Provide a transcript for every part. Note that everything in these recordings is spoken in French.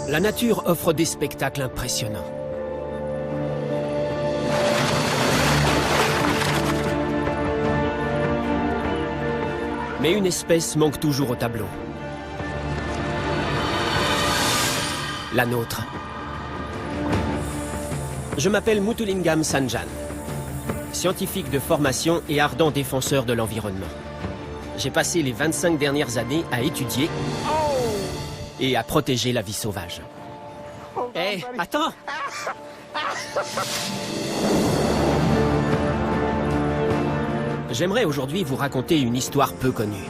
La nature offre des spectacles impressionnants. Mais une espèce manque toujours au tableau. La nôtre. Je m'appelle Muthulingam Sanjan, scientifique de formation et ardent défenseur de l'environnement. J'ai passé les 25 dernières années à étudier et à protéger la vie sauvage. Hé, attends! J'aimerais aujourd'hui vous raconter une histoire peu connue.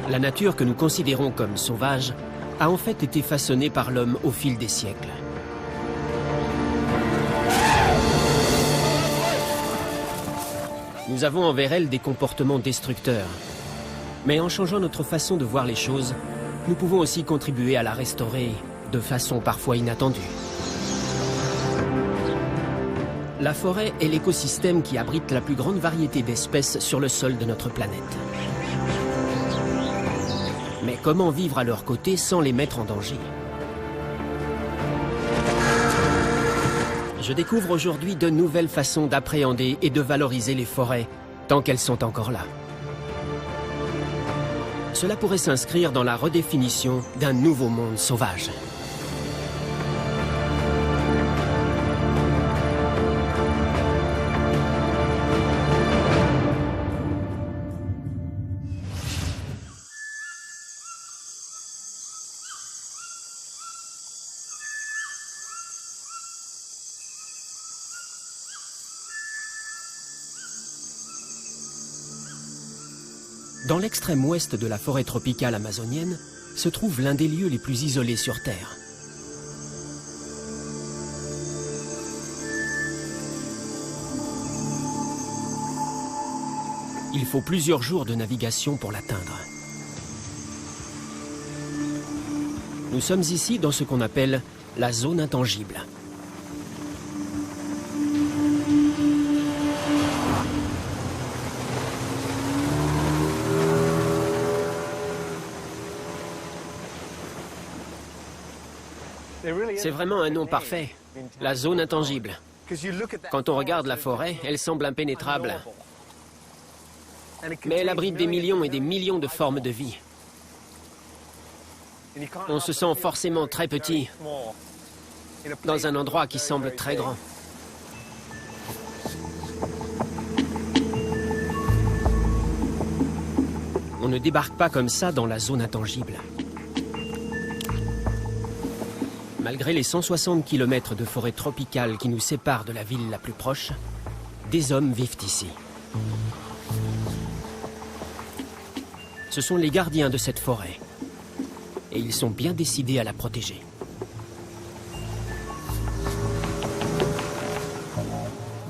La nature que nous considérons comme sauvage a en fait été façonnée par l'homme au fil des siècles. Nous avons envers elle des comportements destructeurs. Mais en changeant notre façon de voir les choses, nous pouvons aussi contribuer à la restaurer de façon parfois inattendue. La forêt est l'écosystème qui abrite la plus grande variété d'espèces sur le sol de notre planète. Mais comment vivre à leur côté sans les mettre en danger? Je découvre aujourd'hui de nouvelles façons d'appréhender et de valoriser les forêts tant qu'elles sont encore là. Cela pourrait s'inscrire dans la redéfinition d'un nouveau monde sauvage. Dans l'extrême ouest de la forêt tropicale amazonienne se trouve l'un des lieux les plus isolés sur Terre. Il faut plusieurs jours de navigation pour l'atteindre. Nous sommes ici dans ce qu'on appelle la zone intangible. C'est vraiment un nom parfait, la zone intangible. Quand on regarde la forêt, elle semble impénétrable. Mais elle abrite des millions et des millions de formes de vie. On se sent forcément très petit dans un endroit qui semble très grand. On ne débarque pas comme ça dans la zone intangible. Malgré les 160 km de forêt tropicale qui nous séparent de la ville la plus proche, des hommes vivent ici. Ce sont les gardiens de cette forêt. Et ils sont bien décidés à la protéger.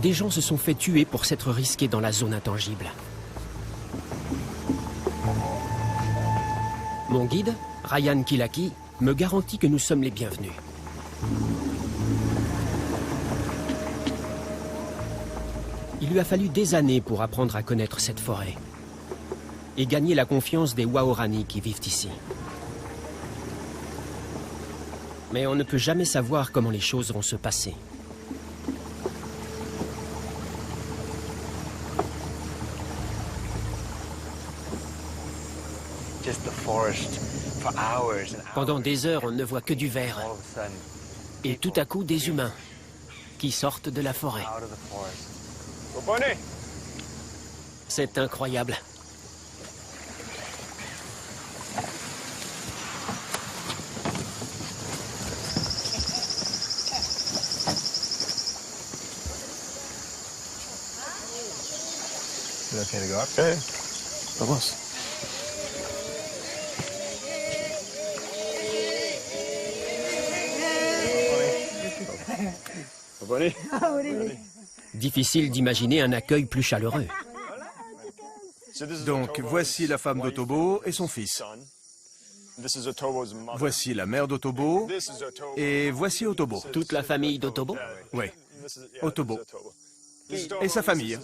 Des gens se sont fait tuer pour s'être risqués dans la zone intangible. Mon guide, Ryan Kilaki, me garantit que nous sommes les bienvenus. Il lui a fallu des années pour apprendre à connaître cette forêt et gagner la confiance des Waorani qui vivent ici. Mais on ne peut jamais savoir comment les choses vont se passer. Pendant des heures, on ne voit que du vert. Et tout à coup, des humains qui sortent de la forêt. C'est incroyable. Is it okay to go up? Yeah, vamos. Difficile d'imaginer un accueil plus chaleureux. Donc, voici la femme d'Otobo et son fils. Voici la mère d'Otobo et voici Otobo. Toute la famille d'Otobo? Oui, Otobo. Et sa famille.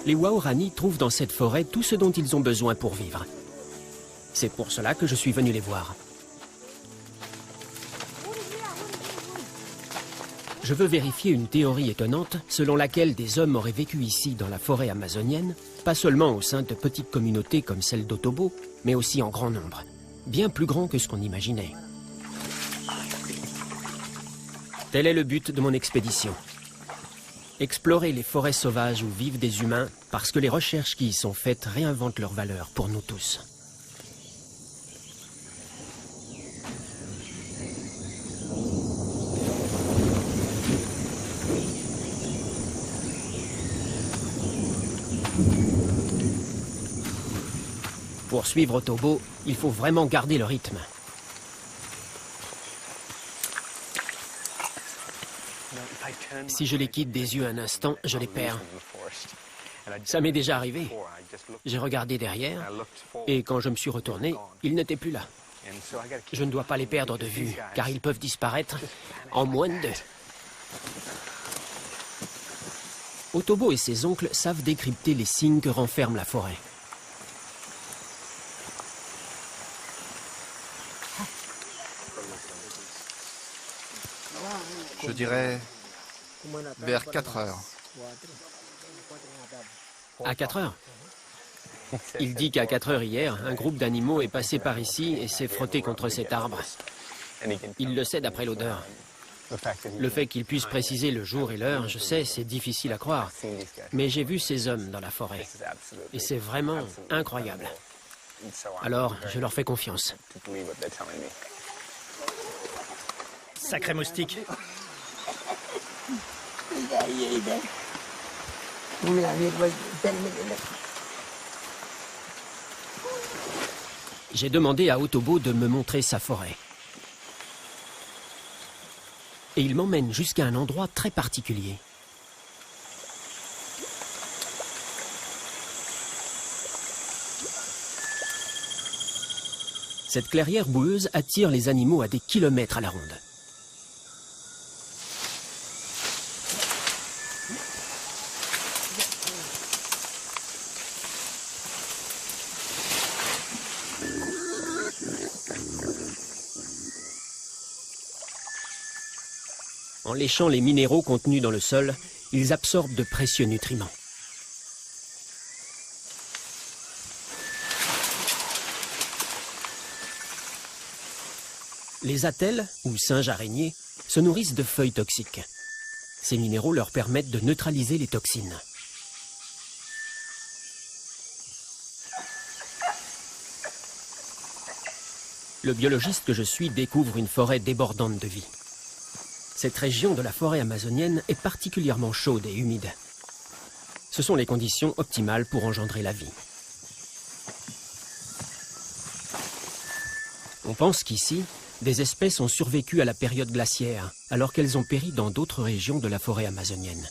Les Waorani trouvent dans cette forêt tout ce dont ils ont besoin pour vivre. C'est pour cela que je suis venu les voir. Je veux vérifier une théorie étonnante selon laquelle des hommes auraient vécu ici dans la forêt amazonienne, pas seulement au sein de petites communautés comme celle d'Otobo, mais aussi en grand nombre, bien plus grand que ce qu'on imaginait. Tel est le but de mon expédition. Explorer les forêts sauvages où vivent des humains parce que les recherches qui y sont faites réinventent leur valeur pour nous tous. Pour suivre Otobo, il faut vraiment garder le rythme. Si je les quitte des yeux un instant, je les perds. Ça m'est déjà arrivé. J'ai regardé derrière, et quand je me suis retourné, ils n'étaient plus là. Je ne dois pas les perdre de vue, car ils peuvent disparaître en moins de 2. Otobo et ses oncles savent décrypter les signes que renferme la forêt. Je dirais vers 4 heures. À 4 heures. Il dit qu'à 4 heures hier, un groupe d'animaux est passé par ici et s'est frotté contre cet arbre. Il le sait d'après l'odeur. Le fait qu'il puisse préciser le jour et l'heure, je sais, c'est difficile à croire. Mais j'ai vu ces hommes dans la forêt. Et c'est vraiment incroyable. Alors, je leur fais confiance. Sacré moustique. J'ai demandé à Otobo de me montrer sa forêt. Et il m'emmène jusqu'à un endroit très particulier. Cette clairière boueuse attire les animaux à des kilomètres à la ronde. En léchant les minéraux contenus dans le sol, ils absorbent de précieux nutriments. Les attelles, ou singes araignées, se nourrissent de feuilles toxiques. Ces minéraux leur permettent de neutraliser les toxines. Le biologiste que je suis découvre une forêt débordante de vie. Cette région de la forêt amazonienne est particulièrement chaude et humide. Ce sont les conditions optimales pour engendrer la vie. On pense qu'ici, des espèces ont survécu à la période glaciaire, alors qu'elles ont péri dans d'autres régions de la forêt amazonienne.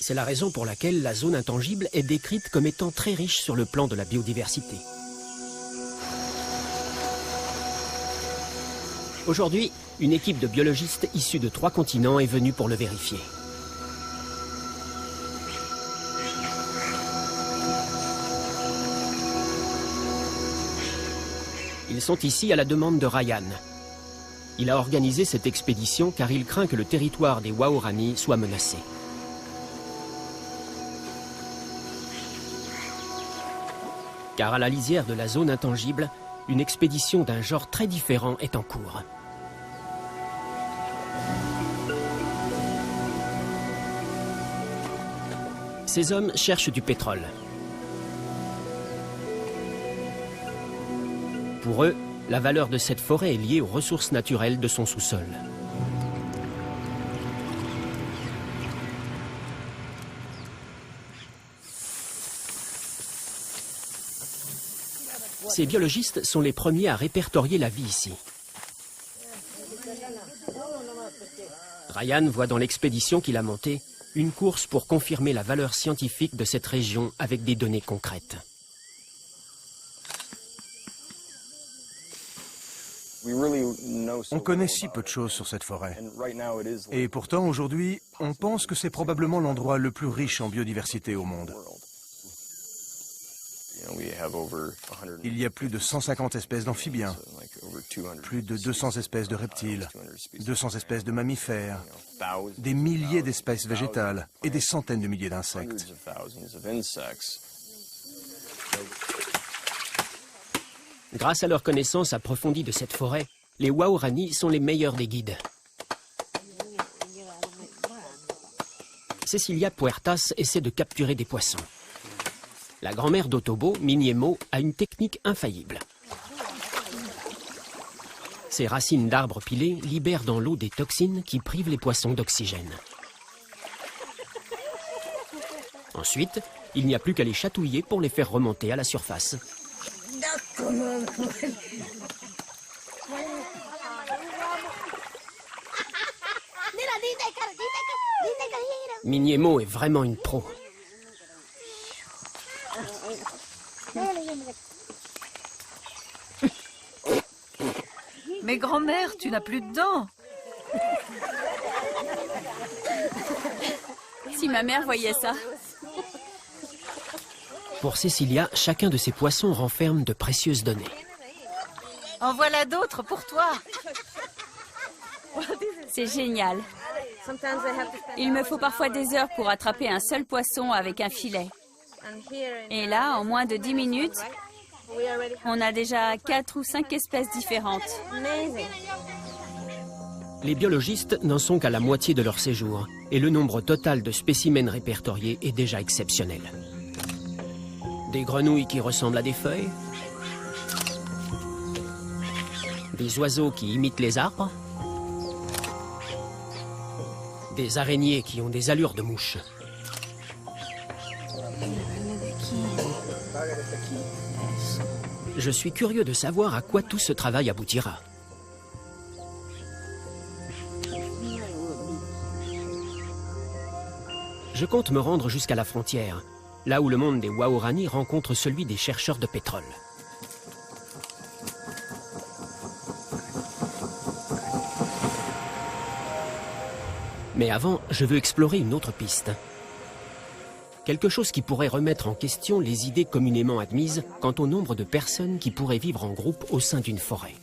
C'est la raison pour laquelle la zone intangible est décrite comme étant très riche sur le plan de la biodiversité. Aujourd'hui, une équipe de biologistes issus de 3 continents est venue pour le vérifier. Ils sont ici à la demande de Ryan. Il a organisé cette expédition car il craint que le territoire des Waorani soit menacé. Car à la lisière de la zone intangible, une expédition d'un genre très différent est en cours. Ces hommes cherchent du pétrole. Pour eux, la valeur de cette forêt est liée aux ressources naturelles de son sous-sol. Ces biologistes sont les premiers à répertorier la vie ici. Ryan voit dans l'expédition qu'il a montée une course pour confirmer la valeur scientifique de cette région avec des données concrètes. On connaît si peu de choses sur cette forêt. Et pourtant, aujourd'hui, on pense que c'est probablement l'endroit le plus riche en biodiversité au monde. Il y a plus de 150 espèces d'amphibiens, plus de 200 espèces de reptiles, 200 espèces de mammifères, des milliers d'espèces végétales et des centaines de milliers d'insectes. Grâce à leur connaissance approfondie de cette forêt, les Waorani sont les meilleurs des guides. Cecilia Puertas essaie de capturer des poissons. La grand-mère d'Otobo, Miniemo, a une technique infaillible. Ces racines d'arbres pilés libèrent dans l'eau des toxines qui privent les poissons d'oxygène. Ensuite, il n'y a plus qu'à les chatouiller pour les faire remonter à la surface. Miniemo est vraiment une pro. Mais grand-mère, tu n'as plus de dents. Si ma mère voyait ça. Pour Cecilia, chacun de ces poissons renferme de précieuses données. En voilà d'autres pour toi. C'est génial. Il me faut parfois des heures pour attraper un seul poisson avec un filet. Et là, en moins de 10 minutes, on a déjà 4 ou 5 espèces différentes. Les biologistes n'en sont qu'à la moitié de leur séjour et le nombre total de spécimens répertoriés est déjà exceptionnel. Des grenouilles qui ressemblent à des feuilles, des oiseaux qui imitent les arbres, des araignées qui ont des allures de mouches. Je suis curieux de savoir à quoi tout ce travail aboutira. Je compte me rendre jusqu'à la frontière, là où le monde des Waorani rencontre celui des chercheurs de pétrole. Mais avant, je veux explorer une autre piste. Quelque chose qui pourrait remettre en question les idées communément admises quant au nombre de personnes qui pourraient vivre en groupe au sein d'une forêt.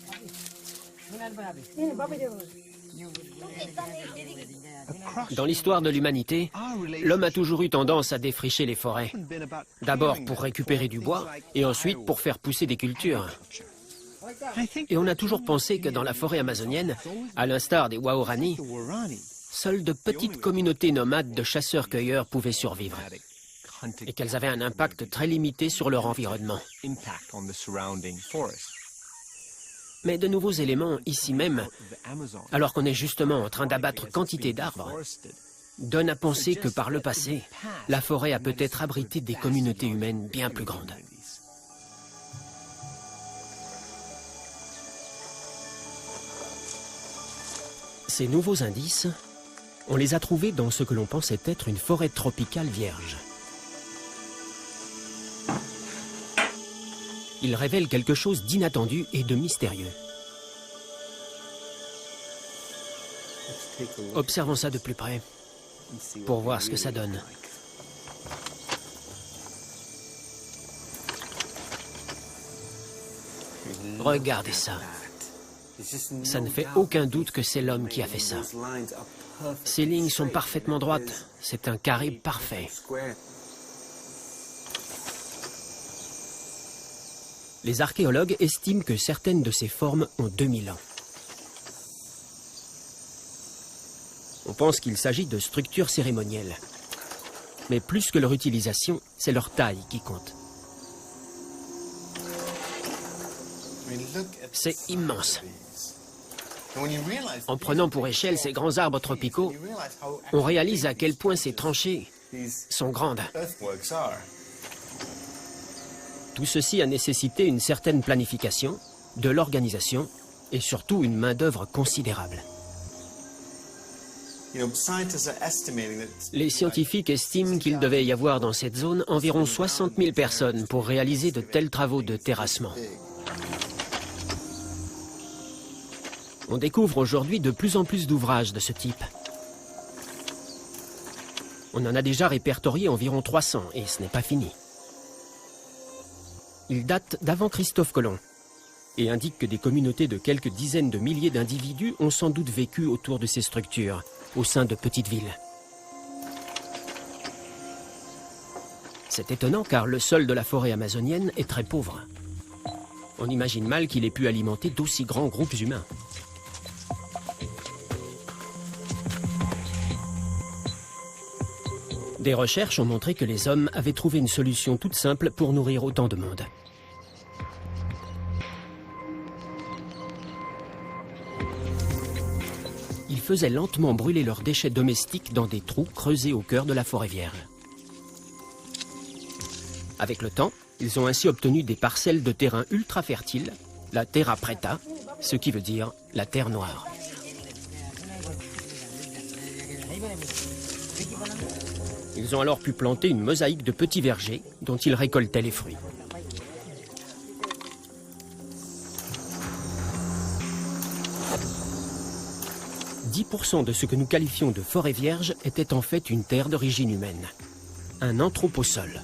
Dans l'histoire de l'humanité, l'homme a toujours eu tendance à défricher les forêts. D'abord pour récupérer du bois et ensuite pour faire pousser des cultures. Et on a toujours pensé que dans la forêt amazonienne, à l'instar des Waorani, seules de petites communautés nomades de chasseurs-cueilleurs pouvaient survivre et qu'elles avaient un impact très limité sur leur environnement. Mais de nouveaux éléments, ici même, alors qu'on est justement en train d'abattre quantité d'arbres, donnent à penser que par le passé, la forêt a peut-être abrité des communautés humaines bien plus grandes. Ces nouveaux indices, on les a trouvés dans ce que l'on pensait être une forêt tropicale vierge. Ils révèlent quelque chose d'inattendu et de mystérieux. Observons ça de plus près, pour voir ce que ça donne. Regardez ça. Ça ne fait aucun doute que c'est l'homme qui a fait ça. Ces lignes sont parfaitement droites. C'est un carré parfait. Les archéologues estiment que certaines de ces formes ont 2000 ans. On pense qu'il s'agit de structures cérémonielles. Mais plus que leur utilisation, c'est leur taille qui compte. C'est immense. En prenant pour échelle ces grands arbres tropicaux, on réalise à quel point ces tranchées sont grandes. Tout ceci a nécessité une certaine planification, de l'organisation et surtout une main-d'œuvre considérable. Les scientifiques estiment qu'il devait y avoir dans cette zone environ 60 000 personnes pour réaliser de tels travaux de terrassement. On découvre aujourd'hui de plus en plus d'ouvrages de ce type. On en a déjà répertorié environ 300 et ce n'est pas fini. Ils datent d'avant Christophe Colomb et indiquent que des communautés de quelques dizaines de milliers d'individus ont sans doute vécu autour de ces structures, au sein de petites villes. C'est étonnant car le sol de la forêt amazonienne est très pauvre. On imagine mal qu'il ait pu alimenter d'aussi grands groupes humains. Des recherches ont montré que les hommes avaient trouvé une solution toute simple pour nourrir autant de monde. Ils faisaient lentement brûler leurs déchets domestiques dans des trous creusés au cœur de la forêt vierge. Avec le temps, ils ont ainsi obtenu des parcelles de terrain ultra fertiles, la terra preta, ce qui veut dire la terre noire. Ils ont alors pu planter une mosaïque de petits vergers dont ils récoltaient les fruits. « 10% de ce que nous qualifions de forêt vierge était en fait une terre d'origine humaine, un anthroposol.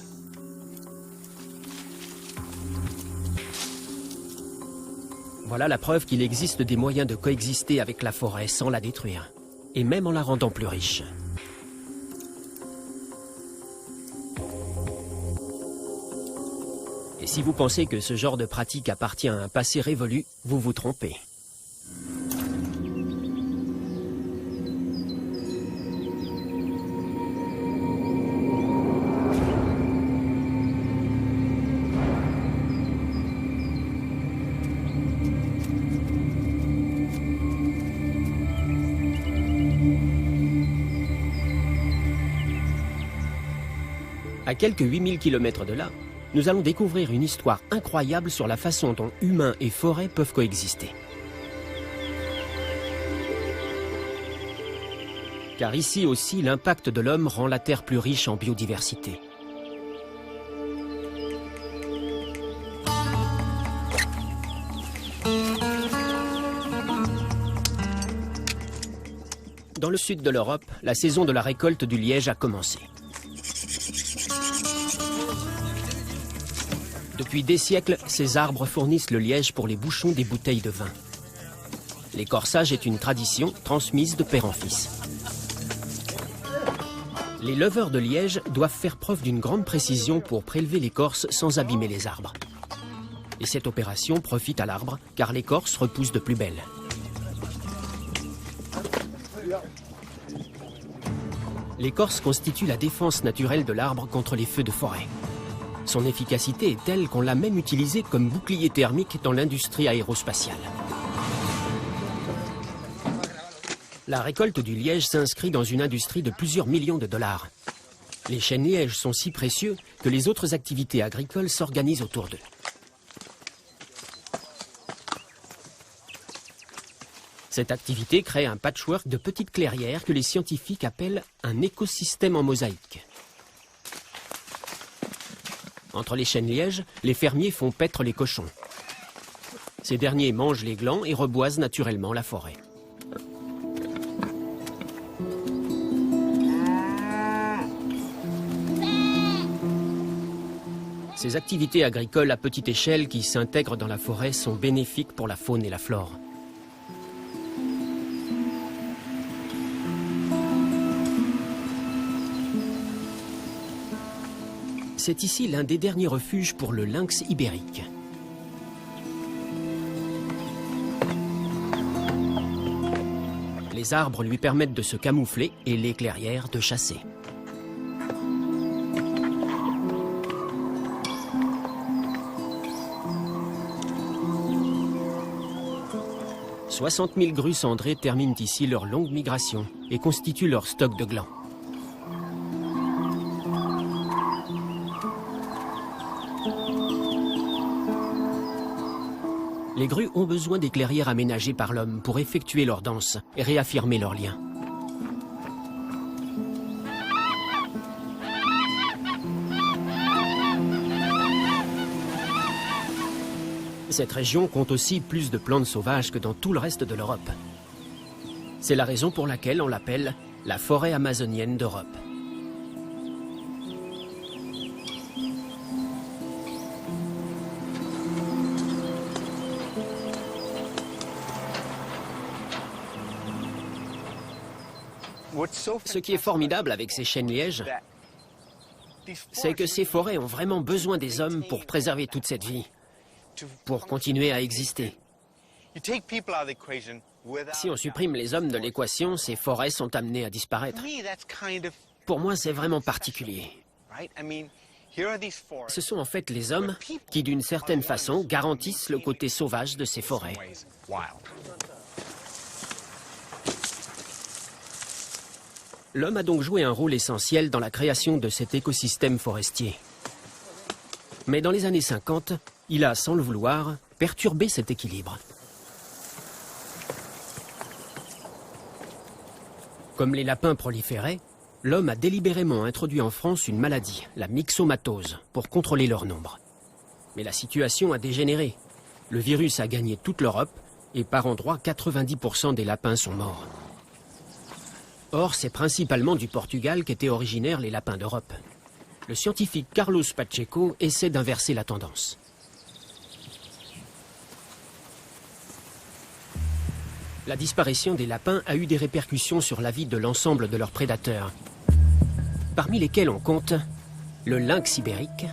Voilà la preuve qu'il existe des moyens de coexister avec la forêt sans la détruire, et même en la rendant plus riche. Et si vous pensez que ce genre de pratique appartient à un passé révolu, vous vous trompez. À quelques 8000 km de là, nous allons découvrir une histoire incroyable sur la façon dont humains et forêts peuvent coexister. Car ici aussi, l'impact de l'homme rend la Terre plus riche en biodiversité. Dans le sud de l'Europe, la saison de la récolte du liège a commencé. Depuis des siècles, ces arbres fournissent le liège pour les bouchons des bouteilles de vin. L'écorçage est une tradition transmise de père en fils. Les leveurs de liège doivent faire preuve d'une grande précision pour prélever l'écorce sans abîmer les arbres. Et cette opération profite à l'arbre, car l'écorce repousse de plus belle. L'écorce constitue la défense naturelle de l'arbre contre les feux de forêt. Son efficacité est telle qu'on l'a même utilisée comme bouclier thermique dans l'industrie aérospatiale. La récolte du liège s'inscrit dans une industrie de plusieurs millions de dollars. Les chênes lièges sont si précieux que les autres activités agricoles s'organisent autour d'eux. Cette activité crée un patchwork de petites clairières que les scientifiques appellent un écosystème en mosaïque. Entre les chênes lièges, les fermiers font paître les cochons. Ces derniers mangent les glands et reboisent naturellement la forêt. Ces activités agricoles à petite échelle qui s'intègrent dans la forêt sont bénéfiques pour la faune et la flore. C'est ici l'un des derniers refuges pour le lynx ibérique. Les arbres lui permettent de se camoufler et les clairières de chasser. « 60 000 grues cendrées terminent ici leur longue migration et constituent leur stock de glands. Les grues ont besoin des clairières aménagées par l'homme pour effectuer leur danse et réaffirmer leurs liens. Cette région compte aussi plus de plantes sauvages que dans tout le reste de l'Europe. C'est la raison pour laquelle on l'appelle la forêt amazonienne d'Europe. Ce qui est formidable avec ces chênes-lièges, c'est que ces forêts ont vraiment besoin des hommes pour préserver toute cette vie, pour continuer à exister. Si on supprime les hommes de l'équation, ces forêts sont amenées à disparaître. Pour moi, c'est vraiment particulier. Ce sont en fait les hommes qui, d'une certaine façon, garantissent le côté sauvage de ces forêts. L'homme a donc joué un rôle essentiel dans la création de cet écosystème forestier. Mais dans les années 50, il a, sans le vouloir, perturbé cet équilibre. Comme les lapins proliféraient, l'homme a délibérément introduit en France une maladie, la myxomatose, pour contrôler leur nombre. Mais la situation a dégénéré. Le virus a gagné toute l'Europe et par endroits, 90% des lapins sont morts. Or, c'est principalement du Portugal qu'étaient originaires les lapins d'Europe. Le scientifique Carlos Pacheco essaie d'inverser la tendance. La disparition des lapins a eu des répercussions sur la vie de l'ensemble de leurs prédateurs, parmi lesquels on compte le lynx ibérique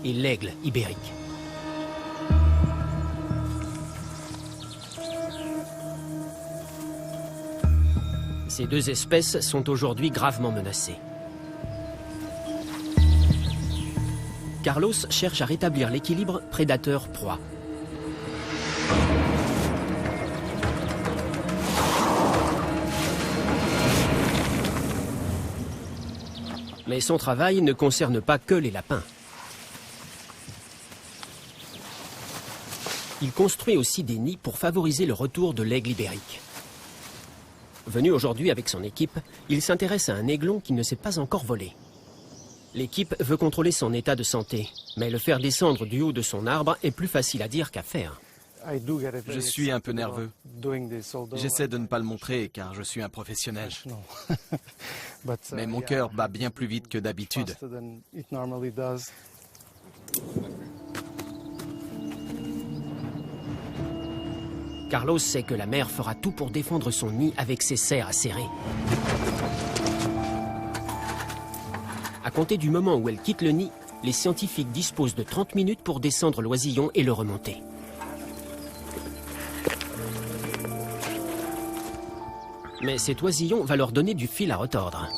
et l'aigle ibérique. Ces deux espèces sont aujourd'hui gravement menacées. Carlos cherche à rétablir l'équilibre prédateur-proie. Mais son travail ne concerne pas que les lapins. Il construit aussi des nids pour favoriser le retour de l'aigle ibérique. Venu aujourd'hui avec son équipe, il s'intéresse à un aiglon qui ne s'est pas encore volé. L'équipe veut contrôler son état de santé, mais le faire descendre du haut de son arbre est plus facile à dire qu'à faire. Je suis un peu nerveux. J'essaie de ne pas le montrer car je suis un professionnel. Mais mon cœur bat bien plus vite que d'habitude. Carlos sait que la mère fera tout pour défendre son nid avec ses serres acérées. À compter du moment où elle quitte le nid, les scientifiques disposent de 30 minutes pour descendre l'oisillon et le remonter. Mais cet oisillon va leur donner du fil à retordre.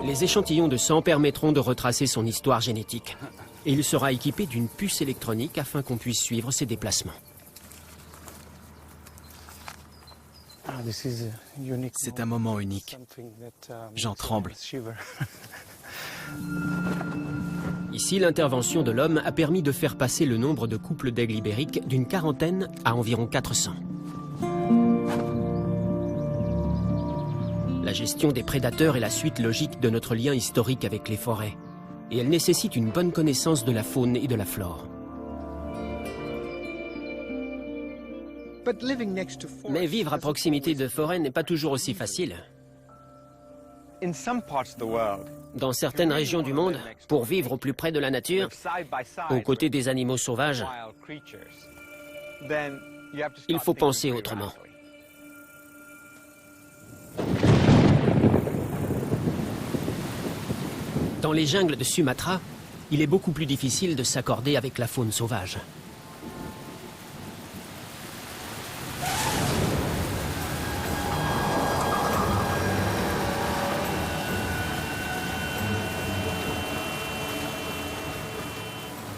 Les échantillons de sang permettront de retracer son histoire génétique. Et il sera équipé d'une puce électronique afin qu'on puisse suivre ses déplacements. C'est un moment unique. J'en tremble. Ici, l'intervention de l'homme a permis de faire passer le nombre de couples d'aigles ibériques d'une quarantaine à environ 400. La gestion des prédateurs est la suite logique de notre lien historique avec les forêts. Et elle nécessite une bonne connaissance de la faune et de la flore. Mais vivre à proximité de forêts n'est pas toujours aussi facile. Dans certaines régions du monde, pour vivre au plus près de la nature, aux côtés des animaux sauvages, il faut penser autrement. Dans les jungles de Sumatra, il est beaucoup plus difficile de s'accorder avec la faune sauvage.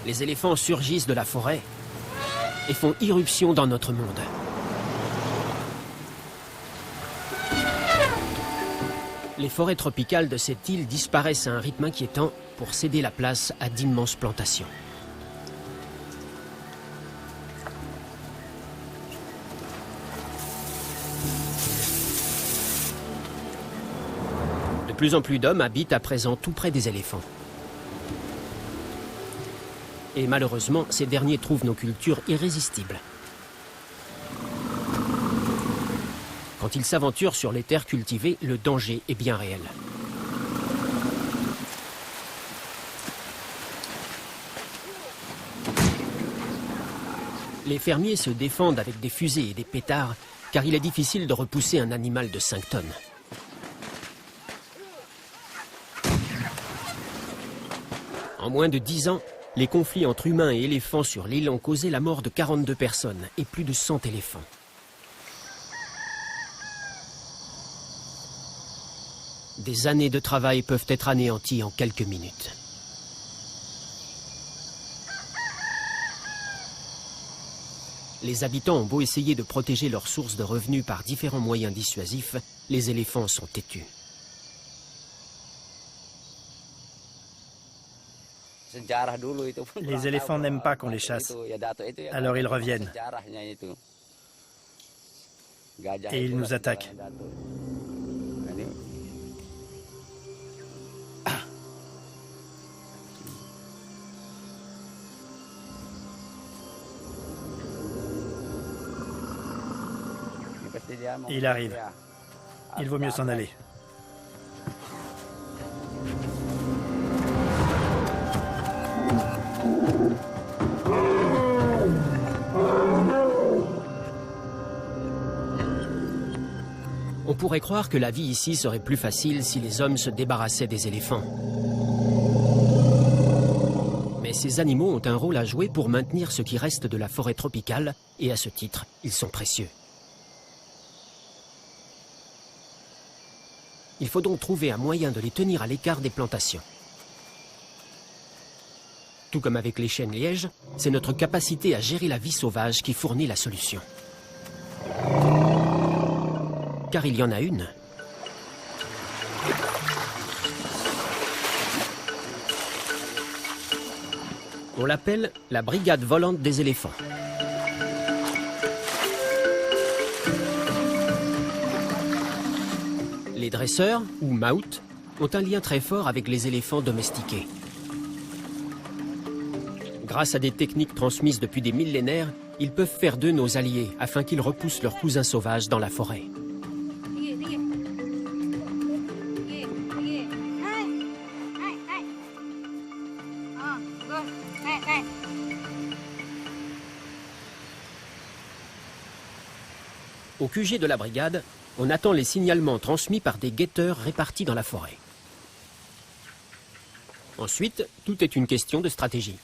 Les éléphants surgissent de la forêt et font irruption dans notre monde. Les forêts tropicales de cette île disparaissent à un rythme inquiétant pour céder la place à d'immenses plantations. De plus en plus d'hommes habitent à présent tout près des éléphants. Et malheureusement, ces derniers trouvent nos cultures irrésistibles. Quand ils s'aventurent sur les terres cultivées, le danger est bien réel. Les fermiers se défendent avec des fusées et des pétards, car il est difficile de repousser un animal de 5 tonnes. En moins de 10 ans, les conflits entre humains et éléphants sur l'île ont causé la mort de 42 personnes et plus de 100 éléphants. Des années de travail peuvent être anéanties en quelques minutes. Les habitants ont beau essayer de protéger leurs sources de revenus par différents moyens dissuasifs, les éléphants sont têtus. Les éléphants n'aiment pas qu'on les chasse. Alors ils reviennent. Et ils nous attaquent. Il arrive. Il vaut mieux s'en aller. On pourrait croire que la vie ici serait plus facile si les hommes se débarrassaient des éléphants. Mais ces animaux ont un rôle à jouer pour maintenir ce qui reste de la forêt tropicale, et à ce titre, ils sont précieux. Il faut donc trouver un moyen de les tenir à l'écart des plantations. Tout comme avec les chênes lièges, c'est notre capacité à gérer la vie sauvage qui fournit la solution. Car il y en a une. On l'appelle la brigade volante des éléphants. Les dresseurs, ou maouts, ont un lien très fort avec les éléphants domestiqués. Grâce à des techniques transmises depuis des millénaires, ils peuvent faire d'eux nos alliés afin qu'ils repoussent leurs cousins sauvages dans la forêt. Au QG de la brigade, on attend les signalements transmis par des guetteurs répartis dans la forêt. Ensuite, tout est une question de stratégie.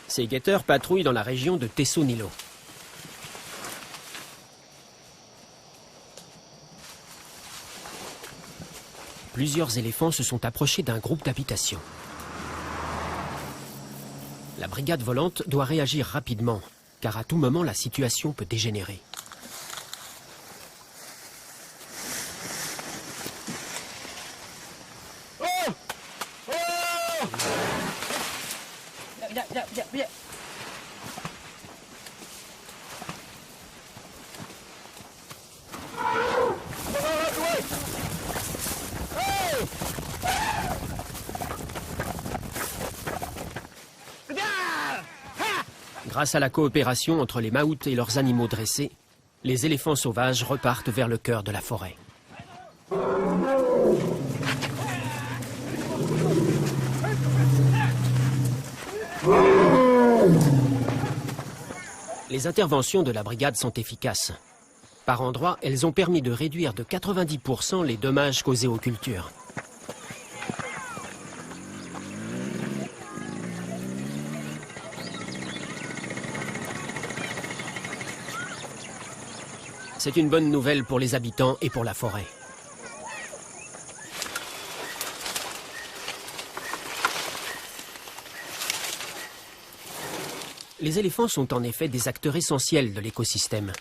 Ces guetteurs patrouillent dans la région de Teso Nilo. Plusieurs éléphants se sont approchés d'un groupe d'habitations. La brigade volante doit réagir rapidement, car à tout moment la situation peut dégénérer. Grâce à la coopération entre les maouts et leurs animaux dressés, les éléphants sauvages repartent vers le cœur de la forêt. Les interventions de la brigade sont efficaces. Par endroits, elles ont permis de réduire de 90% les dommages causés aux cultures. C'est une bonne nouvelle pour les habitants et pour la forêt. Les éléphants sont en effet des acteurs essentiels de l'écosystème.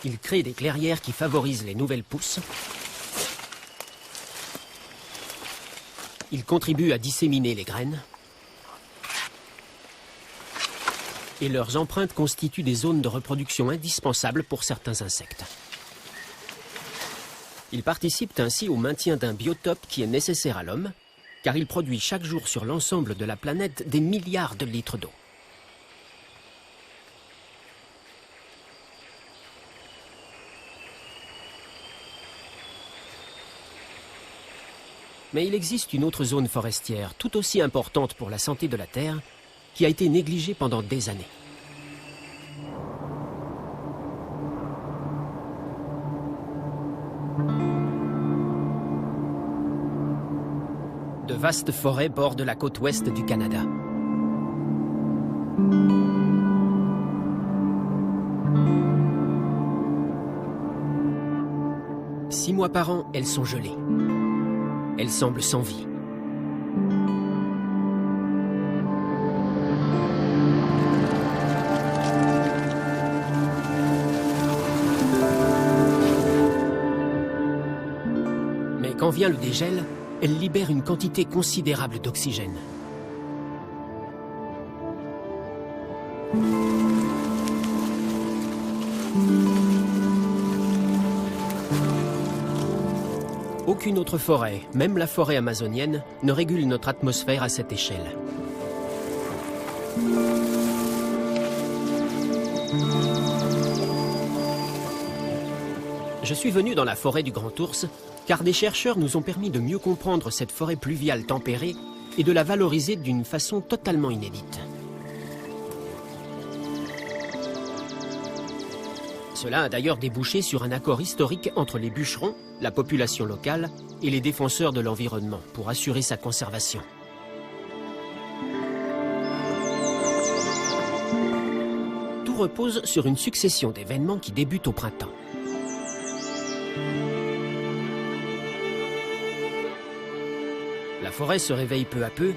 Ils créent des clairières qui favorisent les nouvelles pousses. Ils contribuent à disséminer les graines. Et leurs empreintes constituent des zones de reproduction indispensables pour certains insectes. Ils participent ainsi au maintien d'un biotope qui est nécessaire à l'homme, car il produit chaque jour sur l'ensemble de la planète des milliards de litres d'eau. Mais il existe une autre zone forestière, tout aussi importante pour la santé de la Terre, qui a été négligée pendant des années. De vastes forêts bordent la côte ouest du Canada. Six mois par an, elles sont gelées. Elles semblent sans vie. Mais quand vient le dégel, elles libèrent une quantité considérable d'oxygène. Aucune autre forêt, même la forêt amazonienne, ne régule notre atmosphère à cette échelle. Je suis venu dans la forêt du Grand Ours, car des chercheurs nous ont permis de mieux comprendre cette forêt pluviale tempérée et de la valoriser d'une façon totalement inédite. Cela a d'ailleurs débouché sur un accord historique entre les bûcherons, la population locale et les défenseurs de l'environnement pour assurer sa conservation. Tout repose sur une succession d'événements qui débutent au printemps. La forêt se réveille peu à peu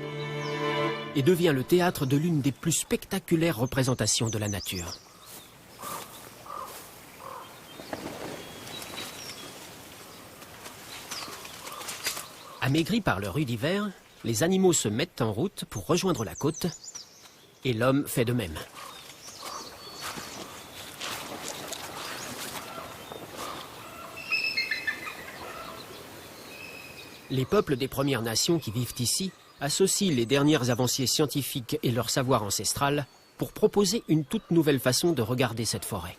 et devient le théâtre de l'une des plus spectaculaires représentations de la nature. Amaigris par le rude hiver, les animaux se mettent en route pour rejoindre la côte et l'homme fait de même. Les peuples des Premières Nations qui vivent ici associent les dernières avancées scientifiques et leur savoir ancestral pour proposer une toute nouvelle façon de regarder cette forêt.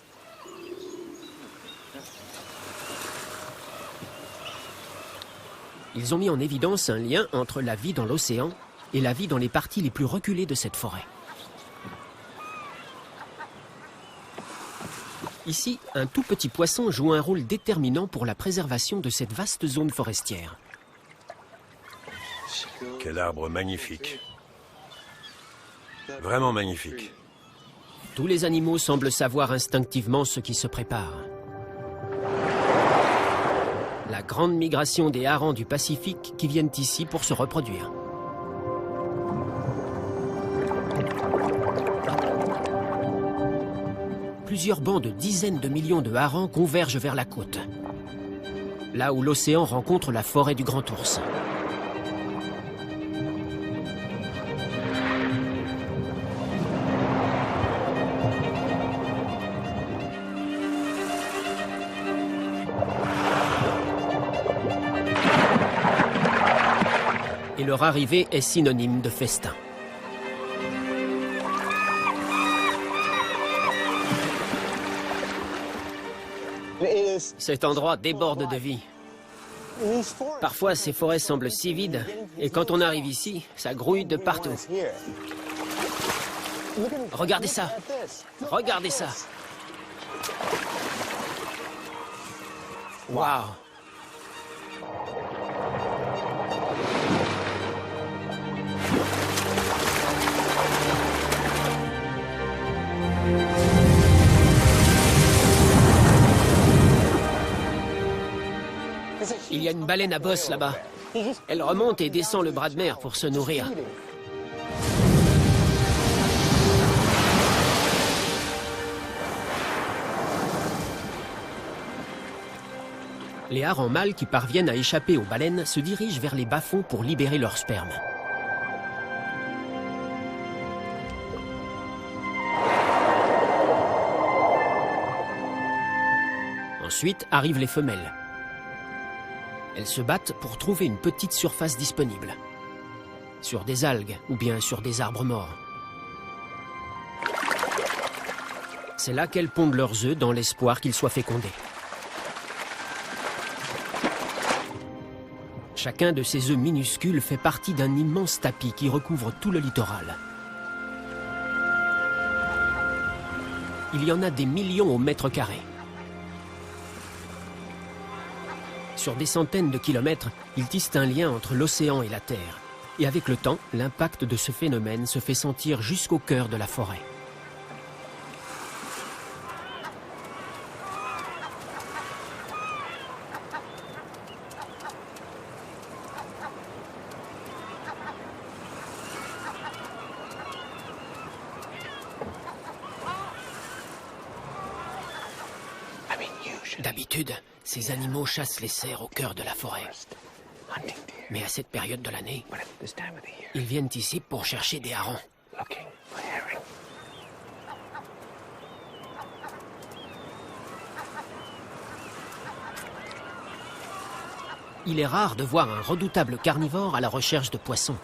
Ils ont mis en évidence un lien entre la vie dans l'océan et la vie dans les parties les plus reculées de cette forêt. Ici, un tout petit poisson joue un rôle déterminant pour la préservation de cette vaste zone forestière. Quel arbre magnifique. Vraiment magnifique. Tous les animaux semblent savoir instinctivement ce qui se prépare. La grande migration des harengs du Pacifique qui viennent ici pour se reproduire. Plusieurs bancs de dizaines de millions de harengs convergent vers la côte, là où l'océan rencontre la forêt du Grand Ours. Et leur arrivée est synonyme de festin. Cet endroit déborde de vie. Parfois, ces forêts semblent si vides, et quand on arrive ici, ça grouille de partout. Regardez ça! Regardez ça! Waouh! Il y a une baleine à bosse là-bas. Elle remonte et descend le bras de mer pour se nourrir. Les harengs mâles qui parviennent à échapper aux baleines se dirigent vers les bas-fonds pour libérer leur sperme. Ensuite arrivent les femelles. Elles se battent pour trouver une petite surface disponible. Sur des algues ou bien sur des arbres morts. C'est là qu'elles pondent leurs œufs dans l'espoir qu'ils soient fécondés. Chacun de ces œufs minuscules fait partie d'un immense tapis qui recouvre tout le littoral. Il y en a des millions au mètre carré. Sur des centaines de kilomètres, ils tissent un lien entre l'océan et la terre. Et avec le temps, l'impact de ce phénomène se fait sentir jusqu'au cœur de la forêt. D'habitude, ces animaux chassent les cerfs au cœur de la forêt. Mais à cette période de l'année, ils viennent ici pour chercher des harengs. Il est rare de voir un redoutable carnivore à la recherche de poissons.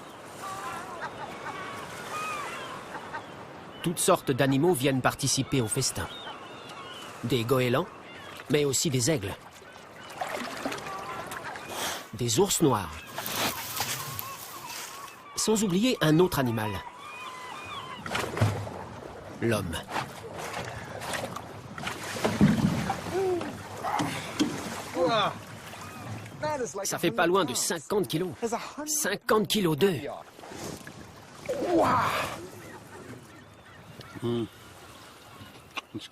Toutes sortes d'animaux viennent participer au festin. Des goélands, mais aussi des aigles. Des ours noirs. Sans oublier un autre animal. L'homme. Ça fait pas loin de 50 kilos. 50 kilos d'œufs.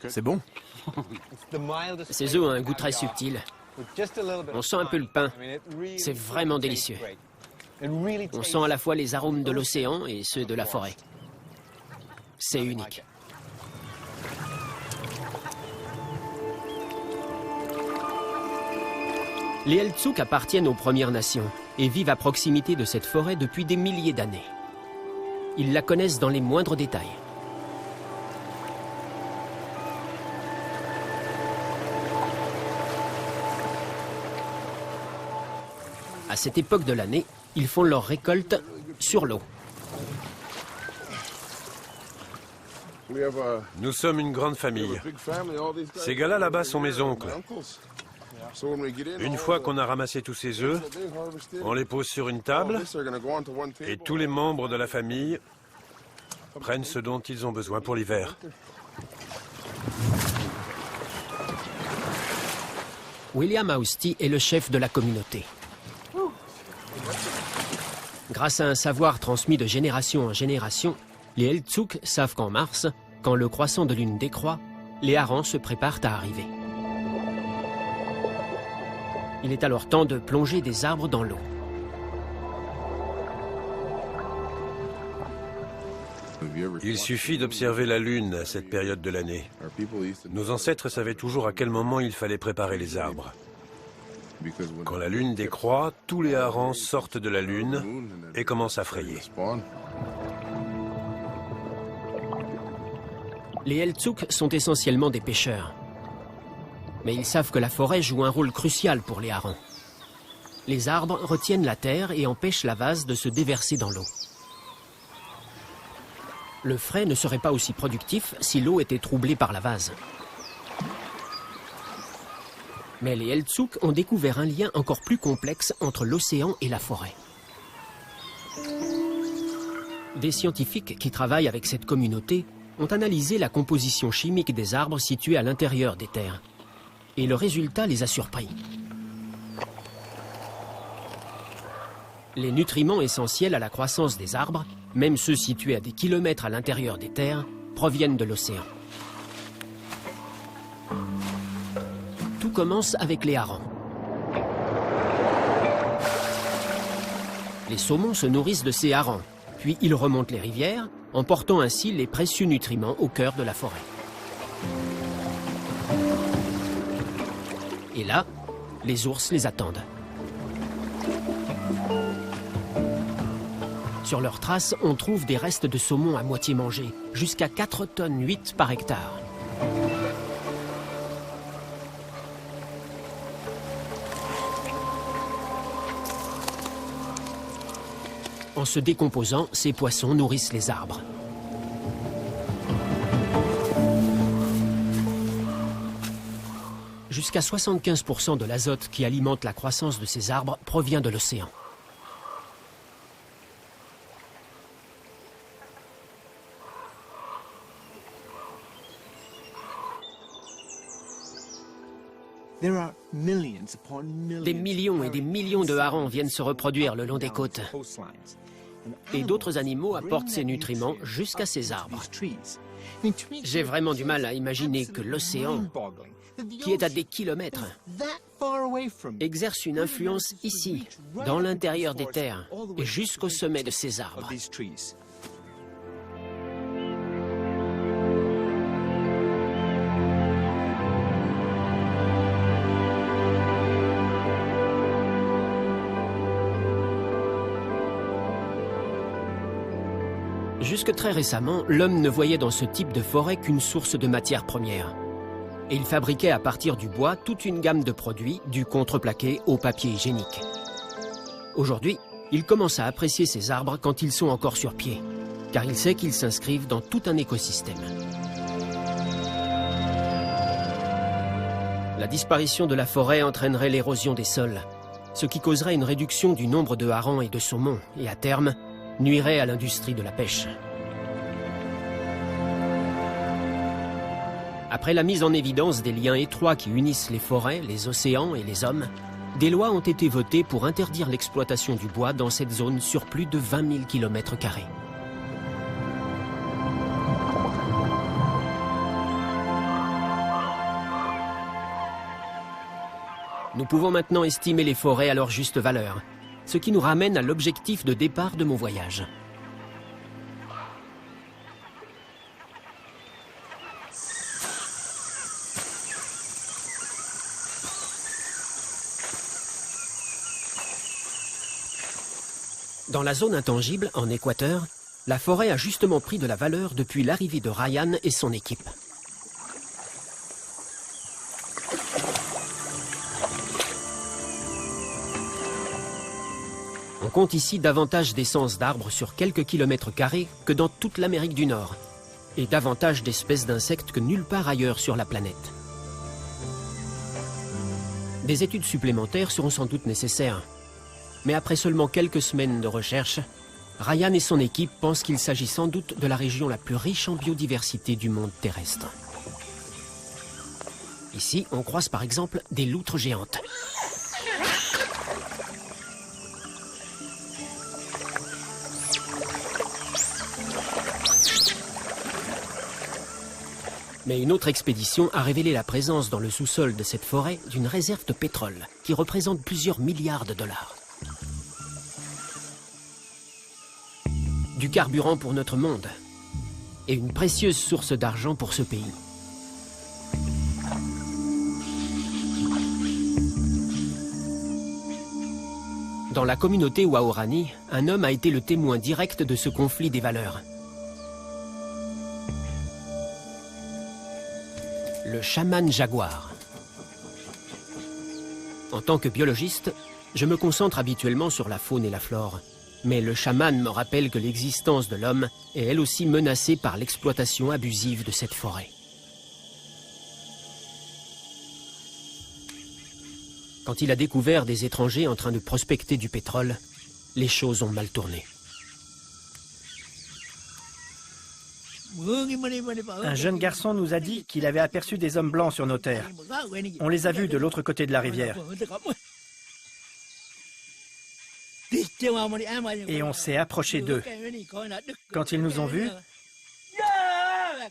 C'est bon? Ces œufs ont un goût très subtil. On sent un peu le pain. C'est vraiment délicieux. On sent à la fois les arômes de l'océan et ceux de la forêt. C'est unique. Les Heiltsuk appartiennent aux Premières Nations et vivent à proximité de cette forêt depuis des milliers d'années. Ils la connaissent dans les moindres détails. À cette époque de l'année, ils font leur récolte sur l'eau. Nous sommes une grande famille. Ces gars-là là-bas sont mes oncles. Une fois qu'on a ramassé tous ces œufs, on les pose sur une table et tous les membres de la famille prennent ce dont ils ont besoin pour l'hiver. William Austie est le chef de la communauté. Grâce à un savoir transmis de génération en génération, les Heiltsuk savent qu'en mars, quand le croissant de lune décroît, les harengs se préparent à arriver. Il est alors temps de plonger des arbres dans l'eau. Il suffit d'observer la lune à cette période de l'année. Nos ancêtres savaient toujours à quel moment il fallait préparer les arbres. Quand la lune décroît, tous les harengs sortent de la lune et commencent à frayer. Les Heiltsuk sont essentiellement des pêcheurs. Mais ils savent que la forêt joue un rôle crucial pour les harengs. Les arbres retiennent la terre et empêchent la vase de se déverser dans l'eau. Le frai ne serait pas aussi productif si l'eau était troublée par la vase. Mais les Heiltsuk ont découvert un lien encore plus complexe entre l'océan et la forêt. Des scientifiques qui travaillent avec cette communauté ont analysé la composition chimique des arbres situés à l'intérieur des terres. Et le résultat les a surpris. Les nutriments essentiels à la croissance des arbres, même ceux situés à des kilomètres à l'intérieur des terres, proviennent de l'océan. Tout commence avec les harengs. Les saumons se nourrissent de ces harengs, puis ils remontent les rivières, emportant ainsi les précieux nutriments au cœur de la forêt. Et là, Les ours les attendent. Sur leurs traces, on trouve des restes de saumon à moitié mangés, jusqu'à 4,8 tonnes par hectare. En se décomposant, ces poissons nourrissent les arbres. Jusqu'à 75% de l'azote qui alimente la croissance de ces arbres provient de l'océan. Des millions et des millions de harengs viennent se reproduire le long des côtes. Et d'autres animaux apportent ces nutriments jusqu'à ces arbres. J'ai vraiment du mal à imaginer que l'océan, qui est à des kilomètres, exerce une influence ici, dans l'intérieur des terres, et jusqu'au sommet de ces arbres. Jusque très récemment, l'homme ne voyait dans ce type de forêt qu'une source de matières premières. Et il fabriquait à partir du bois toute une gamme de produits, du contreplaqué au papier hygiénique. Aujourd'hui, il commence à apprécier ces arbres quand ils sont encore sur pied, car il sait qu'ils s'inscrivent dans tout un écosystème. La disparition de la forêt entraînerait l'érosion des sols, ce qui causerait une réduction du nombre de harengs et de saumons, et à terme, nuirait à l'industrie de la pêche. Après la mise en évidence des liens étroits qui unissent les forêts, les océans et les hommes, des lois ont été votées pour interdire l'exploitation du bois dans cette zone sur plus de 20 000 km². Nous pouvons maintenant estimer les forêts à leur juste valeur, ce qui nous ramène à l'objectif de départ de mon voyage. Dans la zone intangible, en Équateur, la forêt a justement pris de la valeur depuis l'arrivée de Ryan et son équipe. On compte ici davantage d'essences d'arbres sur quelques kilomètres carrés que dans toute l'Amérique du Nord, et davantage d'espèces d'insectes que nulle part ailleurs sur la planète. Des études supplémentaires seront sans doute nécessaires, mais après seulement quelques semaines de recherche, Ryan et son équipe pensent qu'il s'agit sans doute de la région la plus riche en biodiversité du monde terrestre. Ici, on croise par exemple des loutres géantes. Mais une autre expédition a révélé la présence dans le sous-sol de cette forêt d'une réserve de pétrole qui représente plusieurs milliards de dollars. Du carburant pour notre monde et une précieuse source d'argent pour ce pays. Dans la communauté Waorani, un homme a été le témoin direct de ce conflit des valeurs. Le chaman jaguar. En tant que biologiste, je me concentre habituellement sur la faune et la flore. Mais le chaman me rappelle que l'existence de l'homme est elle aussi menacée par l'exploitation abusive de cette forêt. Quand il a découvert des étrangers en train de prospecter du pétrole, les choses ont mal tourné. Un jeune garçon nous a dit qu'il avait aperçu des hommes blancs sur nos terres. On les a vus de l'autre côté de la rivière. Et on s'est approché d'eux. Quand ils nous ont vus,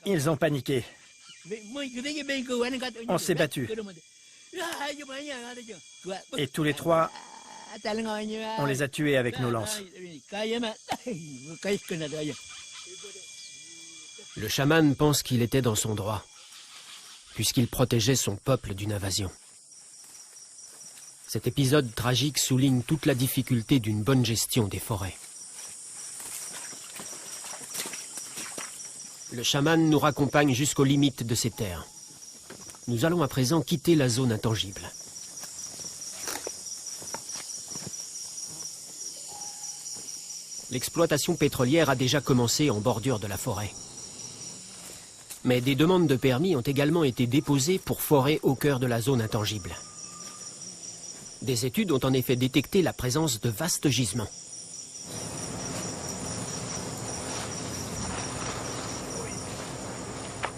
ils ont paniqué. On s'est battus. Et tous les trois, on les a tués avec nos lances. Le chaman pense qu'il était dans son droit, puisqu'il protégeait son peuple d'une invasion. Cet épisode tragique souligne toute la difficulté d'une bonne gestion des forêts. Le chaman nous raccompagne jusqu'aux limites de ces terres. Nous allons à présent quitter la zone intangible. L'exploitation pétrolière a déjà commencé en bordure de la forêt. Mais des demandes de permis ont également été déposées pour forer au cœur de la zone intangible. Des études ont en effet détecté la présence de vastes gisements.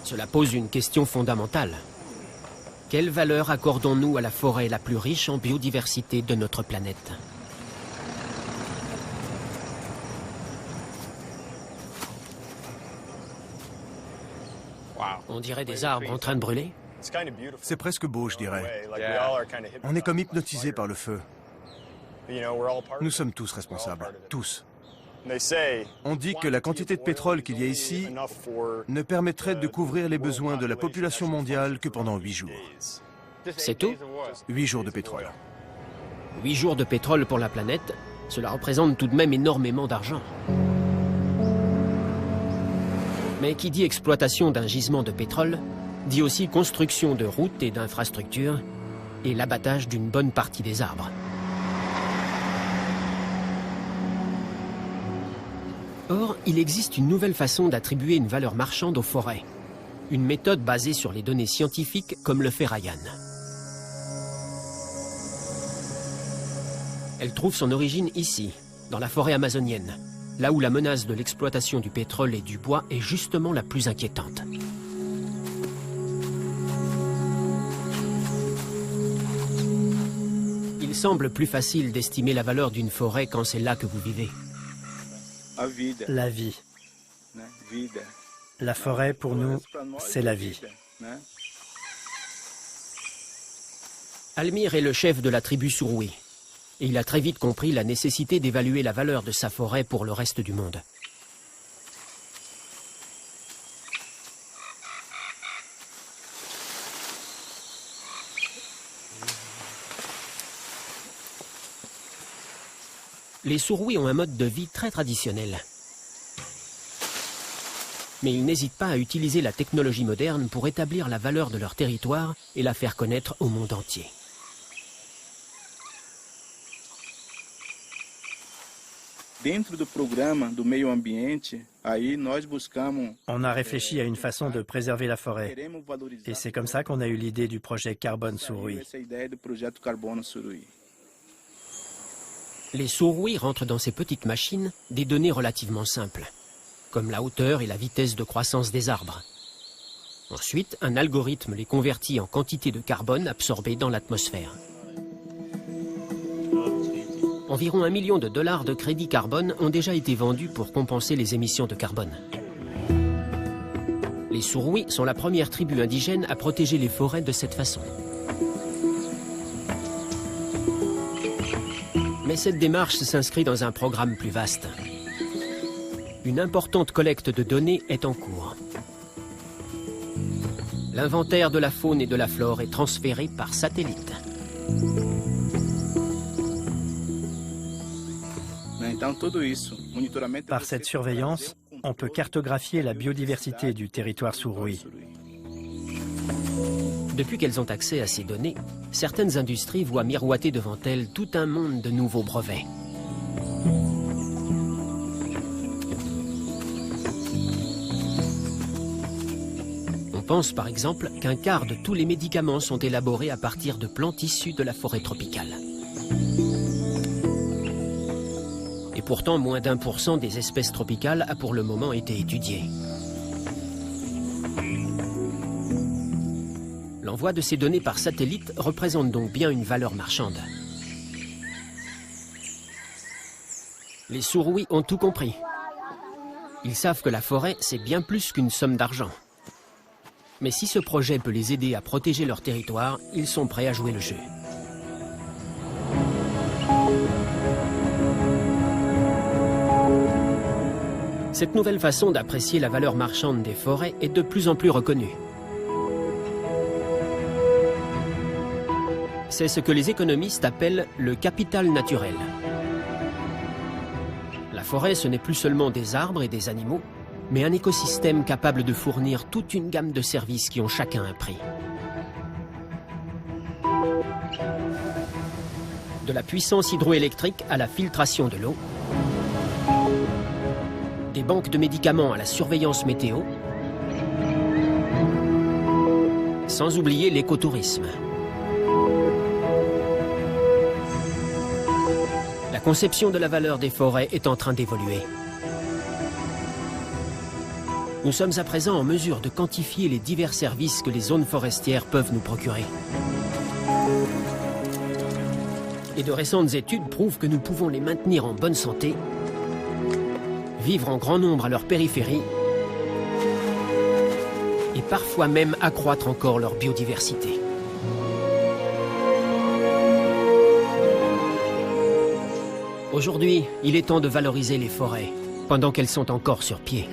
Cela pose une question fondamentale. Quelle valeur accordons-nous à la forêt la plus riche en biodiversité de notre planète ? On dirait des arbres en train de brûler. C'est presque beau, je dirais. On est comme hypnotisés par le feu. Nous sommes tous responsables, tous. On dit que la quantité de pétrole qu'il y a ici ne permettrait de couvrir les besoins de la population mondiale que pendant 8 jours. C'est tout ? 8 jours de pétrole. 8 jours de pétrole pour la planète, cela représente tout de même énormément d'argent. Mais qui dit exploitation d'un gisement de pétrole, dit aussi construction de routes et d'infrastructures et l'abattage d'une bonne partie des arbres. Or, il existe une nouvelle façon d'attribuer une valeur marchande aux forêts. Une méthode basée sur les données scientifiques comme le fait Ryan. Elle trouve son origine ici, dans la forêt amazonienne, là où la menace de l'exploitation du pétrole et du bois est justement la plus inquiétante. Il semble plus facile d'estimer la valeur d'une forêt quand c'est là que vous vivez. La vie. La forêt, pour nous, c'est la vie. Almir est le chef de la tribu Suruwe. Et il a très vite compris la nécessité d'évaluer la valeur de sa forêt pour le reste du monde. Les Suruwe ont un mode de vie très traditionnel. Mais ils n'hésitent pas à utiliser la technologie moderne pour établir la valeur de leur territoire et la faire connaître au monde entier. On a réfléchi à une façon de préserver la forêt. Et c'est comme ça qu'on a eu l'idée du projet Carbone Suruwe. Les Suruwe rentrent dans ces petites machines des données relativement simples, comme la hauteur et la vitesse de croissance des arbres. Ensuite, un algorithme les convertit en quantité de carbone absorbée dans l'atmosphère. Environ $1 million de crédits carbone ont déjà été vendus pour compenser les émissions de carbone. Les Suruwe sont la première tribu indigène à protéger les forêts de cette façon. Mais cette démarche s'inscrit dans un programme plus vaste. Une importante collecte de données est en cours. L'inventaire de la faune et de la flore est transféré par satellite. Par cette surveillance, on peut cartographier la biodiversité du territoire Suruwe. Depuis qu'elles ont accès à ces données, certaines industries voient miroiter devant elles tout un monde de nouveaux brevets. On pense par exemple qu'un quart de tous les médicaments sont élaborés à partir de plantes issues de la forêt tropicale. Et pourtant, moins d'1% des espèces tropicales a pour le moment été étudiée. L'envoi de ces données par satellite représente donc bien une valeur marchande. Les Suruwe ont tout compris. Ils savent que la forêt, c'est bien plus qu'une somme d'argent. Mais si ce projet peut les aider à protéger leur territoire, ils sont prêts à jouer le jeu. Cette nouvelle façon d'apprécier la valeur marchande des forêts est de plus en plus reconnue. C'est ce que les économistes appellent le capital naturel. La forêt, ce n'est plus seulement des arbres et des animaux, mais un écosystème capable de fournir toute une gamme de services qui ont chacun un prix. De la puissance hydroélectrique à la filtration de l'eau, des banques de médicaments à la surveillance météo, sans oublier l'écotourisme. La conception de la valeur des forêts est en train d'évoluer. Nous sommes à présent en mesure de quantifier les divers services que les zones forestières peuvent nous procurer. Et de récentes études prouvent que nous pouvons les maintenir en bonne santé, vivre en grand nombre à leur périphérie et parfois même accroître encore leur biodiversité. Aujourd'hui, il est temps de valoriser les forêts pendant qu'elles sont encore sur pied.